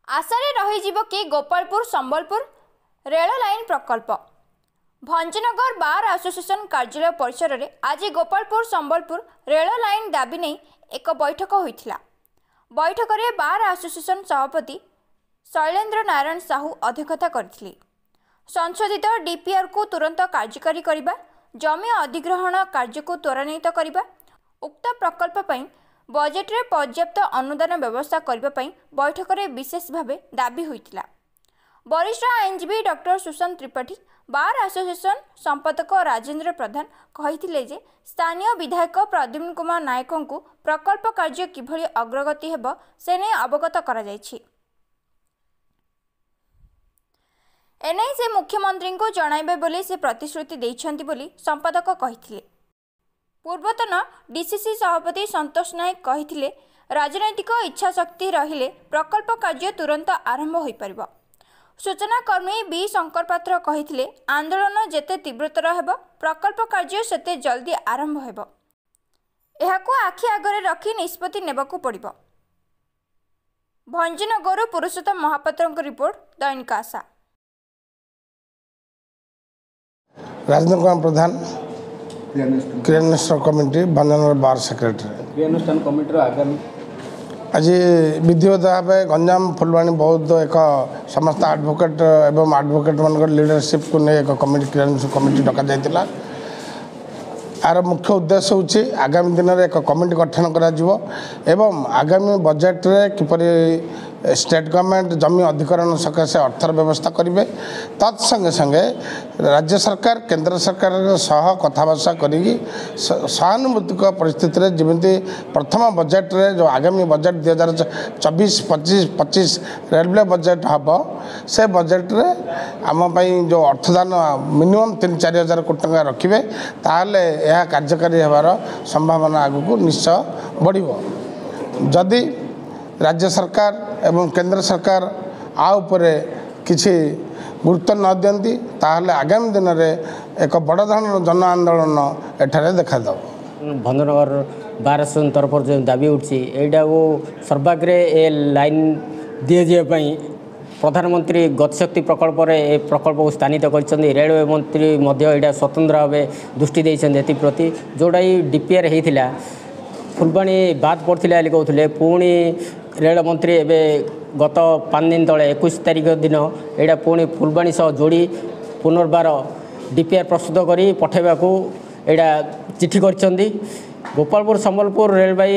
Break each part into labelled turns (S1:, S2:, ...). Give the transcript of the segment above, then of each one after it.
S1: आशारे रहीजिव कि Gopalpur Sambalpur rail line प्रकल्प Bhanjanagar bar association कार्यालय परिसर में आज गोपालपुर संबलपुर रेल लाइन दाबी नहीं एक बैठक होइथिला। बैठक में बार एसोसिएशन सभापति शैलेन्द्र नारायण साहू अध्यक्षता करथिले। संशोधित डीपीआर को तुरंत कार्यकारी करिबा, जमी अधिग्रहण कार्य को त्वरान्वित करिबा, उक्त प्रकल्प पई बजेट रे पर्याप्त अनुदान व्यवस्था करबा पई बैठक में विशेष भाव दाबी होइथिला। वरिष्ठ आईनजीवी doctor Sushant Tripathi, bar association संपादक राजेंद्र प्रधान कहिथिले जे स्थानीय विधायक प्रद्युम्न कुमार नायकों को प्रकल्प कार्य किभली अग्रगति हेब से नै अवगत करा जायछि। एनै से मुख्यमंत्री को जणाइबे बोली से प्रतिश्रुति दैछन्ति बोली संपादक कहिथिले। पूर्वतन डीसीसी सभापति संतोष नायक कहिथिले राजनैतिक इच्छा शक्ति रहिले प्रकल्प कार्य तुरंत आरंभ होई परिबो। सूचनाकर्मी बी शंकर पात्र कहिथिले आंदोलन जेते तीव्रतर हेब प्रकल्प कार्य सेते जल्दी आरंभ हेब। एहाकु आखि आगरे रखी निष्पत्ति नेबाकु पड़िबो। भंजनगर पुरुषोत्तम महापात्रଙ୍କ रिपोर्ट, दैनिक आशा।
S2: राजेंद्र कुमार प्रधान, क्रियानुष्ठान कमिटी भंजनगर बार सेक्रेटरी।
S3: क्रियानुष्ठान कमिटी आगामी
S2: आज विधिवत भाव गंजाम फुलवाणी बहुत एक समस्त एडवोकेट एवं एडवोकेट मान लीडरशिप को नहीं एक कमिटी क्रियानुष्ठान कमिटी डक जाइतिला। यार मुख्य उद्देश्य होची आगामी दिन में एक कमिटी गठन करा जिवो एवं आगामी बजेट रे किपरि स्टेट गवर्नमेंट जमी अधिकरण सकाशे अर्थर व्यवस्था करेंगे। तत्संगे संगे राज्य सरकार केंद्र सरकार सह कथबार्ता करी सहानुभूतिक परिस्थिति रे जमी प्रथम बजेट रे जो आगामी बजेट 2024-25 रेलवे बजेट हम से बजेट रे आम जो अर्थदान मिनिमम 3-4 हजार कोटी टंका रखिए ताहले यह कार्यकारी होबार संभावना आगू निश्चय बढ़िबो। जदि राज्य सरकार एवं केंद्र सरकार आउपरे किसी गुरुत्व न दियंती ताहले आगामी दिन में एक बड़ धरण जन आंदोलन एठारे देखा दब।
S3: भंजनगर बार एसोसिएशन तरफ जो दाबी उठी एटा वो सर्वाग्रे ए लाइन दिए जाए प्रधानमंत्री गतिशक्ति प्रकल्प रे ए प्रकल्प को स्थानित करछन्ती। रेलवे मंत्री मध्य स्वतंत्र भाव दृष्टि देछन्ती एप्रति जोड़ा डीपीआर होता फुलवाणी बाद पड़ता कहते पुणी रेल मंत्री एवं गत 5 दिन तले 21 तारिख दिन यहाँ पुणी फुलवाणी सह जोड़ी पुनर्बार डीपीआर प्रस्तुत करी पठेबा को यहाँ चिठी करछन्ती। गोपालपुर संबलपुर रेलवाई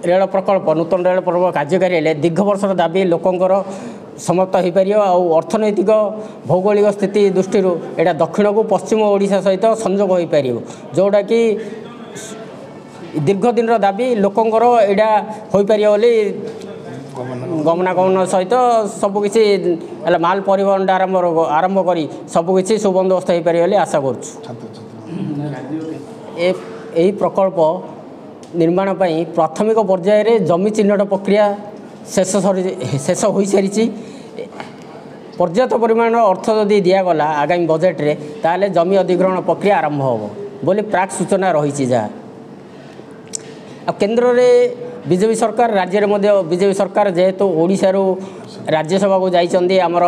S3: रेल प्रकल्प नूतन रेल प्रकल्प कार्यकारी हेले दीर्घ वर्षर दाबी लोकंकर समाप्त हो पार और अर्थनैतिक भौगोलिक स्थिति दृष्टि यहाँ दक्षिण को पश्चिम ओडिशा सहित संजोग हो पार जोड़ा कि दीर्घ दिन दाबी लोकंर यहाँ हो पार गमनागमन सहित सबकिछि माल परिवहन आरंभ करी सबकिछि सुबंदोबस्त हो पार आशा करी प्रकल्प निर्माण पई प्राथमिक पर्याय रे जमी चिन्हट प्रक्रिया शेष हो सारी पर्याप्त परिमाण अर्थ जदि दिगला आगामी बजेट रे ताले जमी अधिग्रहण प्रक्रिया आरंभ हो बोली प्राक सूचना रही जहाँ केन्द्र में बीजेपी सरकार राज्य में बीजेपी सरकार जेहेतु ओडिशारू राज्यसभा को जाइए आमर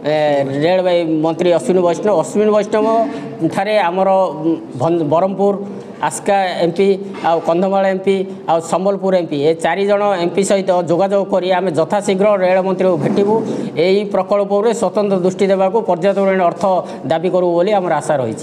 S3: रेलवे मंत्री अश्विनी वैष्णव ठारे आमर ब्रह्मपुर आस्का एमपी आ कंधमाल एमपी आ संबलपुर एमपी ए 4 जन एमपी सहित जोगाजोग करी आमे यथाशीघ्र रेल मंत्री को भेटू यही प्रकल्प स्वतंत्र दृष्टि देवाक पर्याप्त अर्थ दाबी करूँ बोली आमर आशा रही।